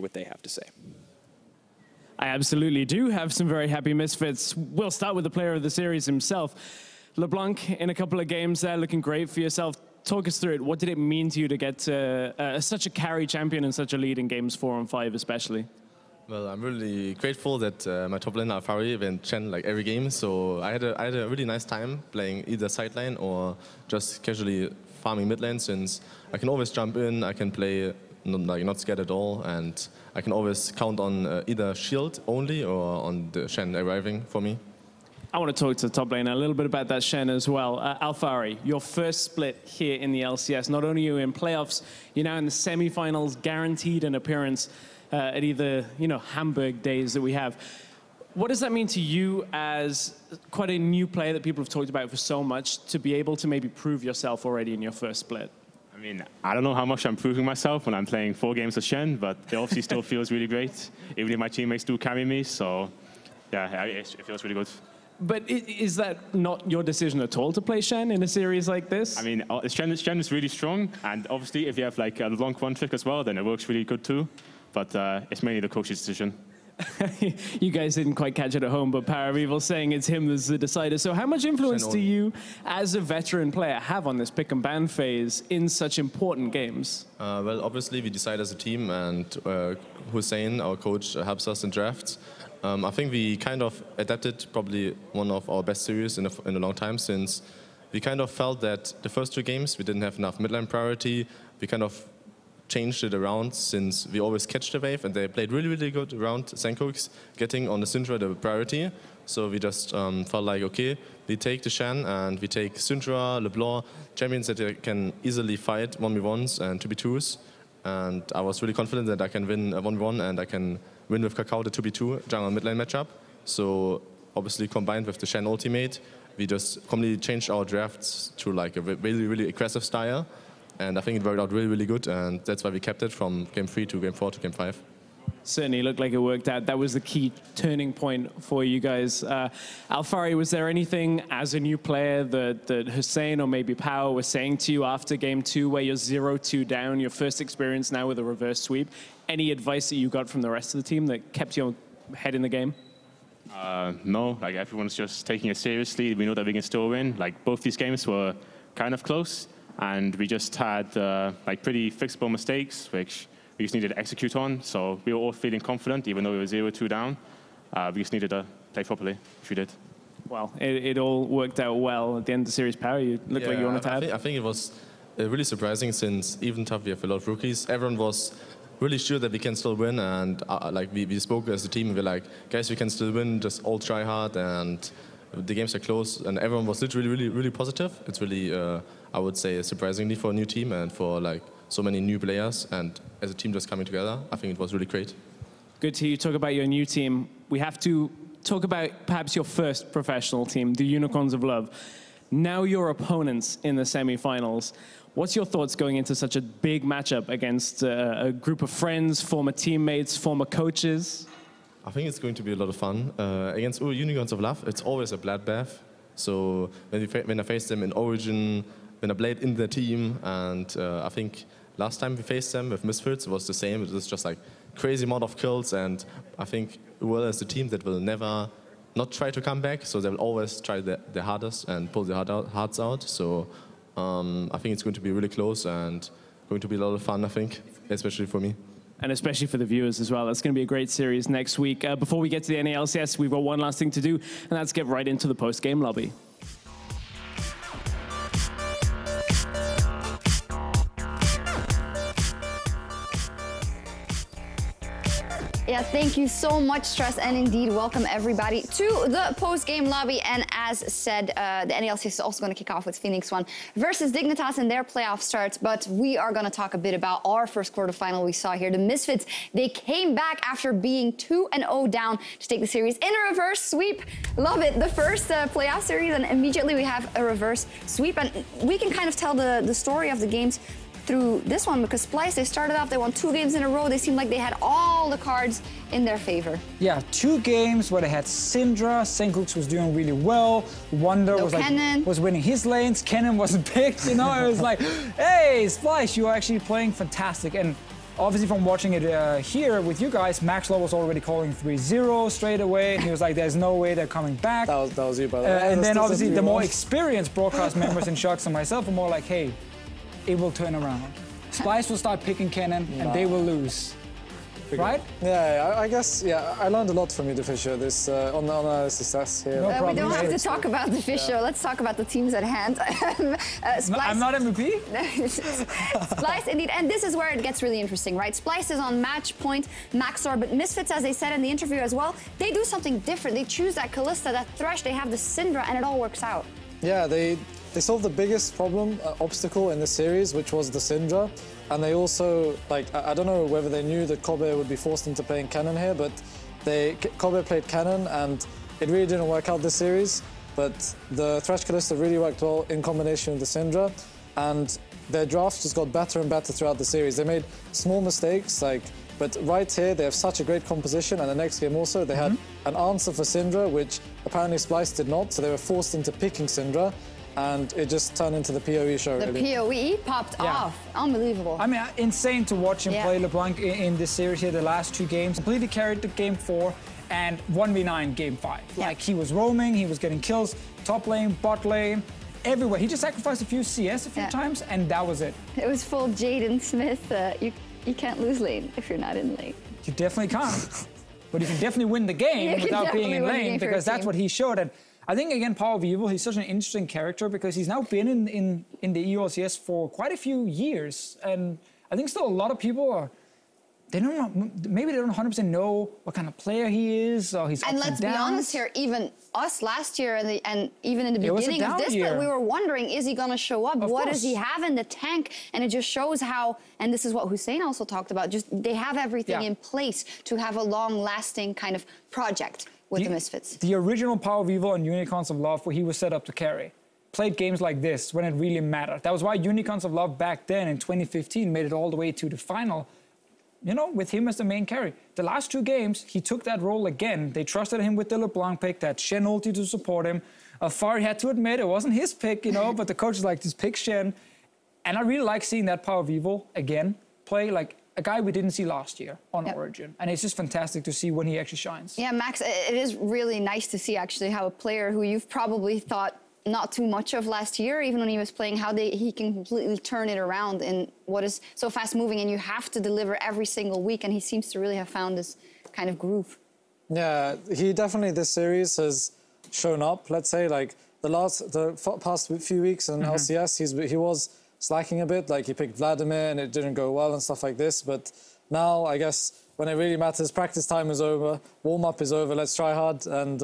hear what they have to say. I absolutely do have some very happy Misfits. We'll start with the player of the series himself. LeBlanc, in a couple of games there, looking great for yourself. Talk us through it. What did it mean to you to get such a carry champion and such a lead in games 4 and 5 especially? Well, I'm really grateful that my top laner Alfari went Chen like every game. So I had a really nice time playing either sideline or just casually farming mid lane, since I can always jump in, I can play not scared at all, and I can always count on either shield only or on the Shen arriving for me. I want to talk to the top lane a little bit about that Shen as well. Alfari, your first split here in the LCS. Not only are you in playoffs, you're now in the semi-finals, guaranteed an appearance at either Hamburg days that we have. What does that mean to you as quite a new player that people have talked about for so much, to be able to maybe prove yourself already in your first split? I mean, I don't know how much I'm proving myself when I'm playing 4 games of Shen, but it obviously still feels really great, even if my teammates do carry me. So yeah, it feels really good. But is that not your decision at all to play Shen in a series like this? I mean, Shen is really strong, and obviously if you have like a long one trick as well, then it works really good too. But it's mainly the coach's decision. You guys didn't quite catch it at home, but Power of Evil saying it's him that's the decider. So how much influence do you, as a veteran player, have on this pick and ban phase in such important games? Well, obviously we decide as a team, and Hussein, our coach, helps us in drafts. I think we kind of adapted probably one of our best series in a long time, since we kind of felt that the first 2 games we didn't have enough midlane priority. We kind of changed it around, since we always catch the wave, and they played really, really good around Senkooks, getting on the Syndra the priority. So we just felt like, okay, we take the Shen and we take Syndra, LeBlanc, champions that can easily fight 1v1s and 2v2s. And I was really confident that I can win a 1v1 and I can win with Kakao the 2v2 jungle mid lane matchup. So obviously combined with the Shen ultimate, we just completely changed our drafts to like a really, really aggressive style. And I think it worked out really, really good, and that's why we kept it from game 3 to game 4 to game 5. Certainly looked like it worked out. That was the key turning point for you guys. Alfari, was there anything as a new player that Hussein or maybe Power was saying to you after game 2, where you're 0-2 down, your first experience now with a reverse sweep? Any advice that you got from the rest of the team that kept your head in the game? No, like everyone's just taking it seriously. We know that we can still win. Like both these games were kind of close, and we just had like pretty fixable mistakes, which we just needed to execute on. So we were all feeling confident, even though we were 0-2 down. We just needed to play properly, which we did. Well, it all worked out well at the end of the series. Power, you looked like you wanted to add. I think it was really surprising, since even tough we have a lot of rookies. Everyone was really sure that we can still win, and like we spoke as a team, and we're like, guys, we can still win, just all try hard, and the games are close, and everyone was literally really, really positive. It's really, I would say, surprisingly for a new team and for like so many new players, and as a team just coming together, I think it was really great. Good to hear you talk about your new team. We have to talk about perhaps your first professional team, the Unicorns of Love. Now your opponents in the semi-finals. What's your thoughts going into such a big matchup against a group of friends, former teammates, former coaches? I think it's going to be a lot of fun. Against Unicorns of Love, it's always a bloodbath. So when I faced them in Origin, when I played in the team, and I think last time we faced them with Misfits, it was the same. It was just like crazy amount of kills, and I think UL is a team that will never not try to come back. So they will always try their hardest and pull their hearts out. So I think it's going to be really close and going to be a lot of fun, I think, especially for me. And especially for the viewers as well. That's going to be a great series next week. Before we get to the NALCS, we've got one last thing to do, and that's get right into the post-game lobby. Yeah, thank you so much, Stress, and indeed welcome everybody to the post-game lobby. And as said, the NALCS is also going to kick off with Phoenix One versus Dignitas in their playoff starts. But we are going to talk a bit about our first quarterfinal we saw here. The Misfits, they came back after being 2-0 down to take the series in a reverse sweep. Love it. The first playoff series, and immediately we have a reverse sweep. And we can kind of tell the story of the games through this one, because Splyce, they started off, they won 2 games in a row. They seemed like they had all the cards in their favor. Yeah, 2 games where they had Syndra, Senkooks was doing really well, Wonder was winning his lanes, Kennen wasn't picked, you know, it was like, hey, Splyce, you are actually playing fantastic. And Obviously, from watching it here with you guys, Maxwell was already calling 3-0 straight away. And he was like, there's no way they're coming back. That was you, by the way. And then obviously the more experienced broadcast members in Shocks and myself were more like, hey, it will turn around. Splyce will start picking Kennen and they will lose. Right? Yeah, I guess, yeah, I learned a lot from you, the Fisher, this on the success here. No problem. We don't have to talk about the Fisher. Yeah. Let's talk about the teams at hand. Splyce, I'm not MVP? Splyce, indeed. And this is where it gets really interesting, right? Splyce is on match point, Maxor, but Misfits, as they said in the interview as well, they do something different. They choose that Kalista, that Thresh, they have the Syndra, and it all works out. Yeah, they solved the biggest problem, obstacle in the series, which was the Syndra. And they also, like, I don't know whether they knew that Kobe would be forced into playing Cannon here, but Kobe played Cannon, and it really didn't work out this series. But the Thresh Kalista really worked well in combination with the Syndra, and their drafts just got better and better throughout the series. They made small mistakes, but right here they have such a great composition, and the next game also they had an answer for Syndra, which apparently Splyce did not, so they were forced into picking Syndra. And it just turned into the PoE show, the really. PoE popped off. Unbelievable. I mean, insane to watch him play LeBlanc in this series here, the last 2 games. Completely carried the game 4 and 1v9 game 5. Like, he was roaming, he was getting kills, top lane, bot lane, everywhere. He just sacrificed a few CS a few times, and that was it. It was full Jaden Smith. You can't lose lane if you're not in lane. You definitely can't. But you can definitely win the game without being in lane, because that's what he showed. And I think, again, Power of Evil, he's such an interesting character because he's now been in the EU LCS for quite a few years. And I think still a lot of people maybe they don't 100% know what kind of player he is, or he's And let's be honest here, even us last year and even in the beginning of this, but we were wondering, is he going to show up? What does he have in the tank? And it just shows how, and this is what Hussein also talked about, just they have everything in place to have a long-lasting kind of project with the Misfits. The original Power of Evil and Unicorns of Love, where he was set up to carry, played games like this when it really mattered. That was why Unicorns of Love back then in 2015 made it all the way to the final, you know, with him as the main carry. The last 2 games, he took that role again. They trusted him with the LeBlanc pick, that Shen ulti to support him. Alfari had to admit it wasn't his pick, you know, but the coach was like, just pick Shen. And I really like seeing that Power of Evil again play, like a guy we didn't see last year on Origin. And it's just fantastic to see when he actually shines. Yeah, Max, it is really nice to see actually how a player who you've probably thought not too much of last year, even when he was playing, how he can completely turn it around in what is so fast moving, and you have to deliver every single week, and he seems to really have found this kind of groove. Yeah, he definitely, this series has shown up, let's say, like the past few weeks in LCS, he was slacking a bit, like he picked Vladimir and it didn't go well and stuff like this, but now I guess when it really matters, practice time is over, warm-up is over, let's try hard, and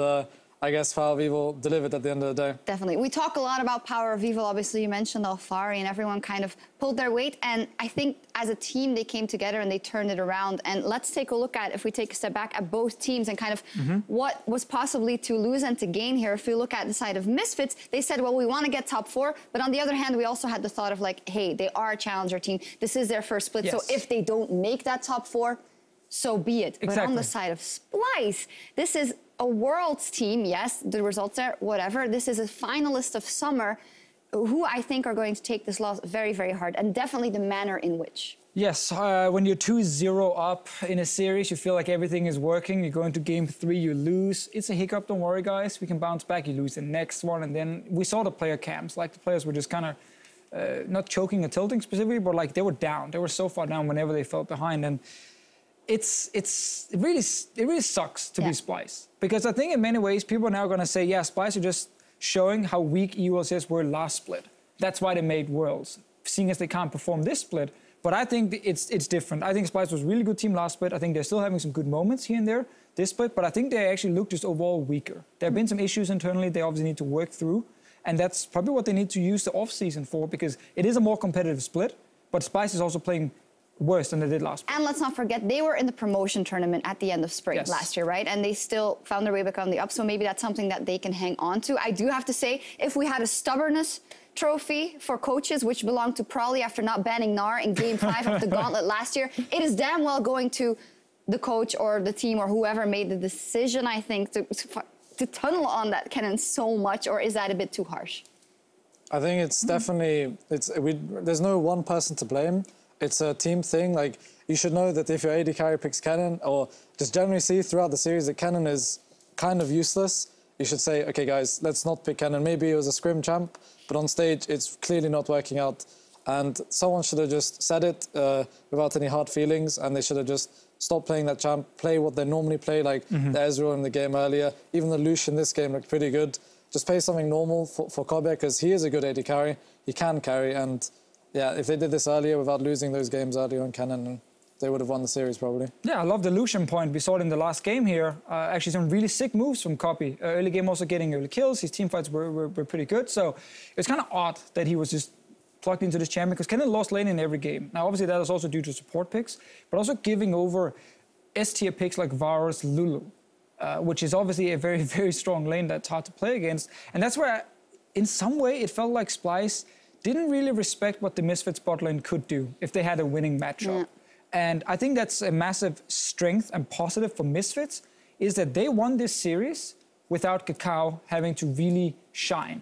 I guess Power of Evil delivered at the end of the day. Definitely. We talk a lot about Power of Evil. Obviously, you mentioned Alfari, and everyone kind of pulled their weight. And I think as a team, they came together and they turned it around. And let's take a look at, if we take a step back, at both teams and kind of what was possibly to lose and to gain here. If we look at the side of Misfits, they said, well, we want to get top 4. But on the other hand, we also had the thought of like, hey, they are a challenger team. This is their first split. So if they don't make that top 4, so be it. But on the side of Splyce, this is a Worlds team, yes, the results there, whatever. This is a finalist of Summer, who I think are going to take this loss very, very hard, and definitely the manner in which. Yes, when you're 2-0 up in a series, you feel like everything is working. You go into game 3, you lose. It's a hiccup, don't worry, guys. We can bounce back. You lose the next one, and then we saw the player cams. Like, the players were just kind of not choking or tilting specifically, but like they were down. They were so far down whenever they fell behind, and it really sucks to be Splyce, because I think in many ways people are now going to say, yeah, Splyce are just showing how weak EU LCS were last split. That's why they made Worlds, seeing as they can't perform this split. But I think it's different. I think Splyce was a really good team last split. I think they're still having some good moments here and there this split, but I think they actually look just overall weaker. There have been some issues internally they obviously need to work through, and that's probably what they need to use the off-season for, because it is a more competitive split, but Splyce is also playing worse than they did last spring. And let's not forget, they were in the promotion tournament at the end of spring last year, right? And they still found their way back on the up, so maybe that's something that they can hang on to. I do have to say, if we had a stubbornness trophy for coaches, which belonged to Prolly after not banning Gnar in game 5 of the Gauntlet last year, it is damn well going to the coach or the team or whoever made the decision, I think, to tunnel on that Kennen so much, or is that a bit too harsh? I think it's definitely, there's no one person to blame. it's a team thing. Like, you should know that if your AD carry picks Kennen, or just generally see throughout the series that Kennen is kind of useless, you should say, okay, guys, let's not pick Kennen. Maybe it was a scrim champ, but on stage, it's clearly not working out. And someone should have just said it without any hard feelings, and they should have just stopped playing that champ, play what they normally play, like the Ezreal in the game earlier. Even the Lucian in this game looked pretty good. Just play something normal for Kobe, because he is a good AD carry. He can carry, and yeah, if they did this earlier without losing those games earlier on Kennen, they would have won the series probably. Yeah, I love the Lucian point. We saw it in the last game here. Actually, some really sick moves from Kobe. Early game also getting early kills. His team fights were pretty good. So it's kind of odd that he was just plugged into this champion, because Kennen lost lane in every game. Now, obviously, that is also due to support picks, but also giving over S-tier picks like Varus, Lulu, which is obviously a very, very strong lane that's hard to play against. And that's where, in some way, it felt like Splyce didn't really respect what the Misfits bot lane could do if they had a winning matchup. Yeah. And I think that's a massive strength and positive for Misfits, is that they won this series without Kakao having to really shine.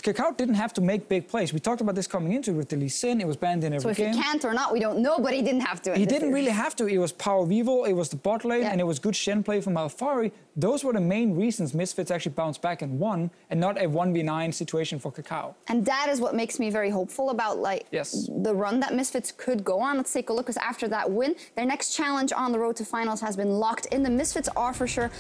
Kakao didn't have to make big plays. We talked about this coming into it with the Lee Sin. It was banned in every game. So if he can't or not, we don't know, but he didn't have to. He didn't really have to. It was power Vivo, it was the bot lane, and it was good Shen play from Alphari. Those were the main reasons Misfits actually bounced back and won, and not a 1v9 situation for Kakao. And that is what makes me very hopeful about the run that Misfits could go on. Let's take a look, because after that win, their next challenge on the road to finals has been locked in. The Misfits are for sure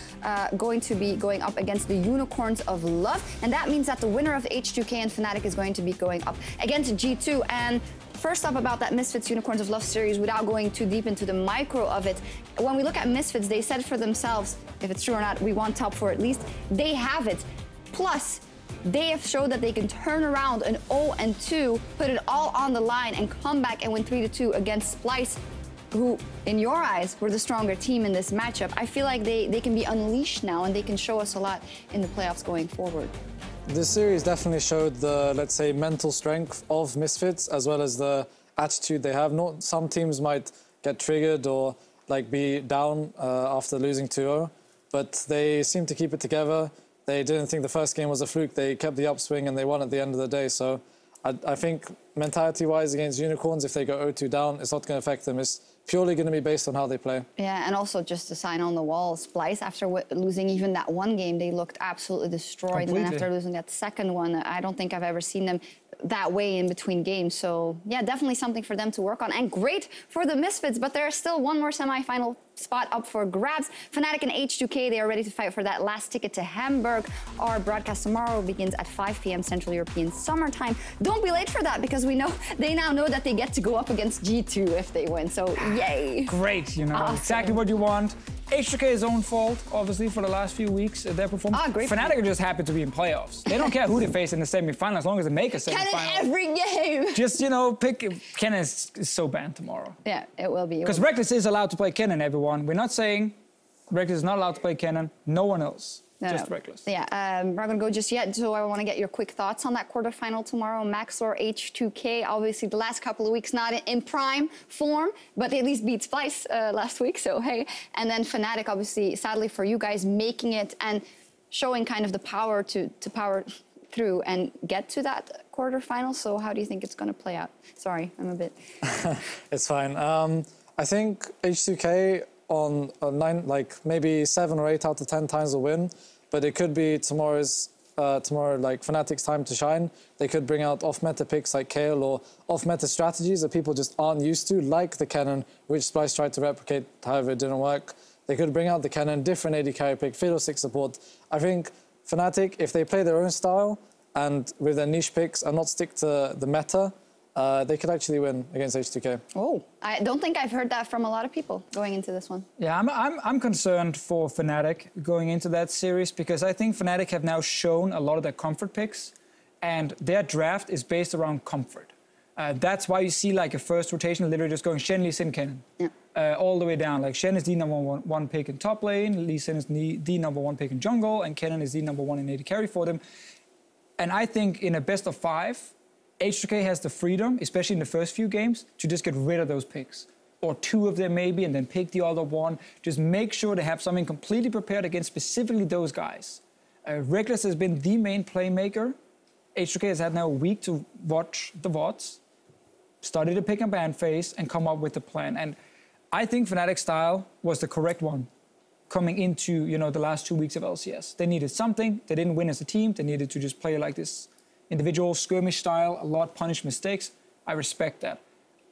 going to be going up against the Unicorns of Love, and that means that the winner of H2K and Fnatic is going to be going up against G2. And first up about that Misfits Unicorns of Love series, without going too deep into the micro of it, when we look at Misfits, they said for themselves, if it's true or not, we want top 4 at least. They have it. Plus, they have showed that they can turn around an 0-2, put it all on the line, and come back and win 3-2 against Splyce, who, in your eyes, were the stronger team in this matchup. I feel like they can be unleashed now, and they can show us a lot in the playoffs going forward. This series definitely showed the, let's say, mental strength of Misfits, as well as the attitude they have. Some teams might get triggered or be down after losing 2-0, but they seem to keep it together. They didn't think the first game was a fluke. They kept the upswing and they won at the end of the day. So I think mentality-wise against Unicorns, if they go 0-2 down, it's not going to affect them. It's purely going to be based on how they play. Yeah, and also just a sign on the wall, Splyce, after losing even that one game, they looked absolutely destroyed. Completely. And then after losing that second one, I don't think I've ever seen them that way in between games. So yeah, definitely something for them to work on, and great for the Misfits, but there's still one more semi-final spot up for grabs. Fnatic and H2K, they are ready to fight for that last ticket to Hamburg. Our broadcast tomorrow begins at 5 p.m. Central European Summer Time. Don't be late for that, because they now know that they get to go up against G2 if they win. So yay. Great, awesome. Exactly what you want. H2K's own fault, obviously, for the last few weeks, their performance. Great. Fnatic are just happy to be in playoffs. They don't care who they face in the semi-final, as long as they make a semi-final. Kennen every game. Just, pick... Kennen is so banned tomorrow. Yeah, it will be. Because Reckless is allowed to play Kennen, everyone. We're not saying Reckless is not allowed to play Kennen. No one else. Just Reckless. Yeah, we're not going to go just yet, so I want to get your quick thoughts on that quarterfinal tomorrow. Maxlor, H2K, obviously the last couple of weeks not in prime form, but they at least beat Splyce last week, so hey. And then Fnatic, obviously, sadly for you guys, making it and showing kind of the power to power through and get to that quarterfinal. So how do you think it's going to play out? Sorry, I'm a bit... It's fine. I think H2K on 9, maybe 7 or 8 out of 10 times will win, but it could be tomorrow Fnatic's time to shine. They could bring out off-meta picks like Kayle, or off-meta strategies that people just aren't used to, like the Kennen, which Splyce tried to replicate, however it didn't work. They could bring out the Kennen, different AD carry pick, Fiddlestick support. I think Fnatic, if they play their own style and with their niche picks and not stick to the meta, they could actually win against H2K. Oh, I don't think I've heard that from a lot of people going into this one. Yeah, I'm concerned for Fnatic going into that series, because I think Fnatic have now shown a lot of their comfort picks, and their draft is based around comfort. That's why you see a first rotation literally just going Shen, Lee Sin, Kennen. Yeah. All the way down. Shen is the #1 pick in top lane, Lee Sin is the #1 pick in jungle, and Kennen is the #1 in AD carry for them. And I think in a best of 5, H2K has the freedom, especially in the first few games, to just get rid of those picks. Or 2 of them maybe, and then pick the other one. Just make sure they have something completely prepared against specifically those guys. Reckless has been the main playmaker. H2K has had now a week to watch the VODs. study the pick and ban phase, and come up with a plan. And I think Fnatic's style was the correct one coming into, you know, the last 2 weeks of LCS. They needed something. They didn't win as a team. They needed to just play like this individual skirmish style, a lot punish mistakes. I respect that.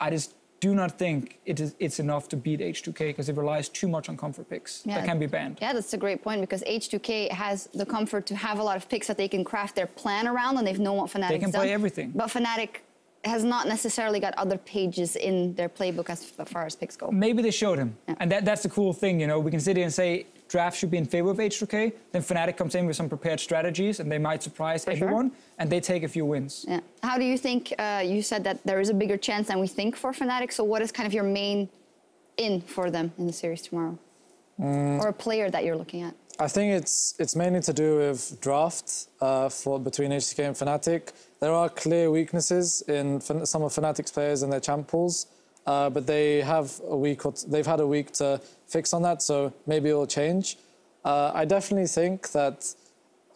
I just do not think it's enough to beat H2K because it relies too much on comfort picks that can be banned. Yeah, that's a great point because H2K has the comfort to have a lot of picks that they can craft their plan around, and they've known what Fnatic's done. They can play everything. But Fnatic has not necessarily got other pages in their playbook as far as picks go. Maybe they showed him. Yeah. And that's the cool thing, you know. We can sit here and say draft should be in favor of H2K, then Fnatic comes in with some prepared strategies and they might surprise everyone, and they take a few wins. Yeah. How do you think, you said that there is a bigger chance than we think for Fnatic, so what is kind of your main in for them in the series tomorrow? Or a player that you're looking at? I think it's mainly to do with draft between H2K and Fnatic. There are clear weaknesses in some of Fnatic's players in their champ pools, but they have they've had a week to fix on that, so maybe it will change. I definitely think that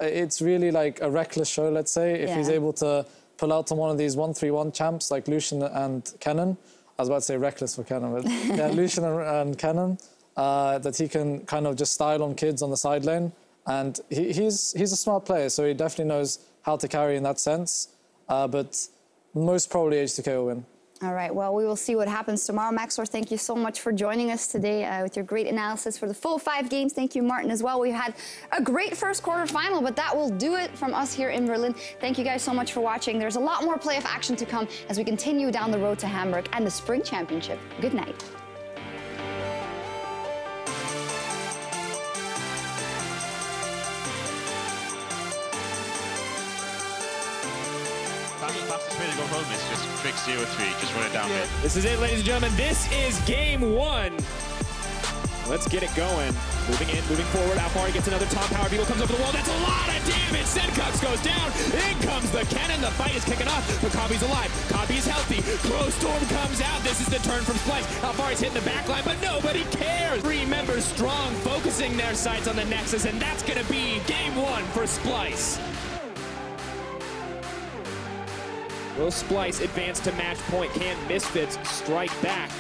it's really like a reckless show, let's say, if he's able to pull out on one of these 1-3-1 champs like Lucian and Kennen. I was about to say reckless for Kennen, but yeah, Lucian and Kennen. That he can kind of just style on kids on the side lane. And he's a smart player, so he definitely knows how to carry in that sense. But most probably H2K will win. All right, well, we will see what happens tomorrow. Maxor, thank you so much for joining us today with your great analysis for the full 5 games. Thank you, Martin, as well. We had a great first quarter final, but that will do it from us here in Berlin. Thank you guys so much for watching. There's a lot more playoff action to come as we continue down the road to Hamburg and the Spring Championship. Good night. Fastest way to go home is just trick 0-3, just run it down mid. This is it, ladies and gentlemen. This is game 1. Let's get it going. Moving in, moving forward. Alfari gets another top power. Beetle comes over the wall. That's a lot of damage. Senkux goes down. In comes the cannon. The fight is kicking off, but Kabi's alive. Kabi's healthy. Crow Storm comes out. This is the turn from Splyce. Alfari's hitting the back line, but nobody cares. 3 members strong, focusing their sights on the Nexus, and that's going to be game 1 for Splyce. Will Splyce advance to match point? Can Misfits strike back?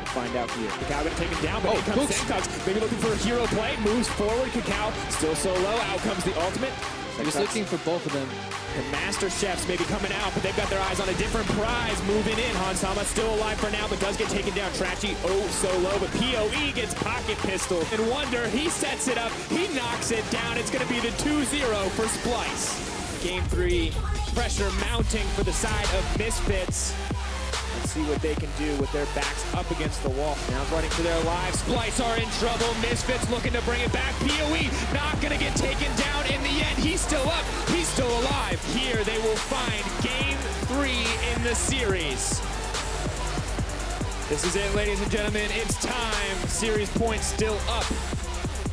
We'll find out here. Kakao gonna take him down, but here comes Senkux. Maybe looking for a hero play. Moves forward. Kakao still so low. Out comes the ultimate. Just looking for both of them. The Master Chefs maybe coming out, but they've got their eyes on a different prize. Moving in. Hansama still alive for now, but does get taken down. Trashy, so low, but PoE gets pocket pistol. And Wonder, he sets it up. He knocks it down. It's going to be the 2-0 for Splyce. Game 3, pressure mounting for the side of Misfits. Let's see what they can do with their backs up against the wall. Now running for their lives. Splyce are in trouble. Misfits looking to bring it back. PoE not going to get taken down in the end. He's still up. He's still alive. Here they will find game 3 in the series. This is it, ladies and gentlemen. It's time. Series points still up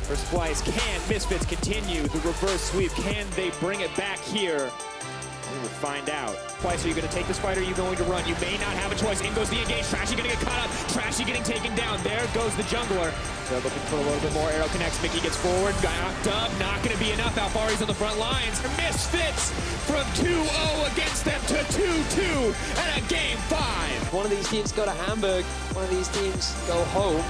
for Splyce. Can Misfits continue the reverse sweep? Can they bring it back here? We will find out. Splyce, are you going to take this fight or are you going to run? You may not have a choice. In goes the engage. Trashy going to get caught up. Trashy getting taken down. There goes the jungler. They're looking for a little bit more. Arrow connects. Mickey gets forward. Knocked up. Not going to be enough. Alfari's on the front lines. Misfits from 2-0 against them to 2-2 and a game 5. One of these teams go to Hamburg. One of these teams go home.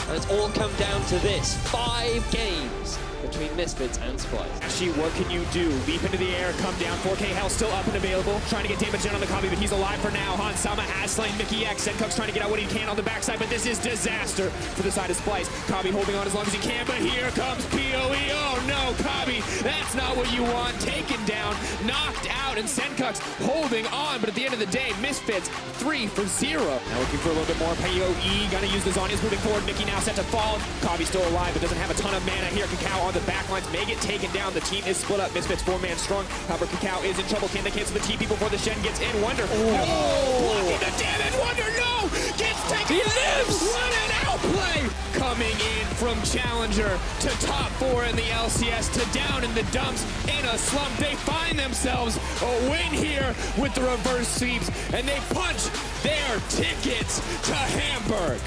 And it's all come down to this. 5 games between Misfits and Splyce. Actually, what can you do? Leap into the air, come down. 4K health still up and available. Trying to get damage down on the Kabi, but he's alive for now. Hansama has slain Mickey X. Senkux trying to get out what he can on the backside, but this is disaster for the side of Splyce. Kabi holding on as long as he can, but here comes PoE. Oh no, Kabi, that's not what you want. Taken down, knocked out, and Senkux holding on, but at the end of the day, Misfits 3 for 0. Now looking for a little bit more. PoE gonna use the Zhonya's moving forward. Mickey now set to fall. Kabi still alive, but doesn't have a ton of mana here. Kakao on the backlines may get taken down. The team is split up. Misfits 4-man strong. However, Kakao is in trouble. Can they cancel the TP before the Shen gets in? Wonder. Blocking the damage. Wonder, no! Gets taken. He lives! What an outplay! Coming in from Challenger to top 4 in the LCS to down in the dumps in a slump. They find themselves a win here with the reverse sweeps, and they punch their tickets to Hamburg.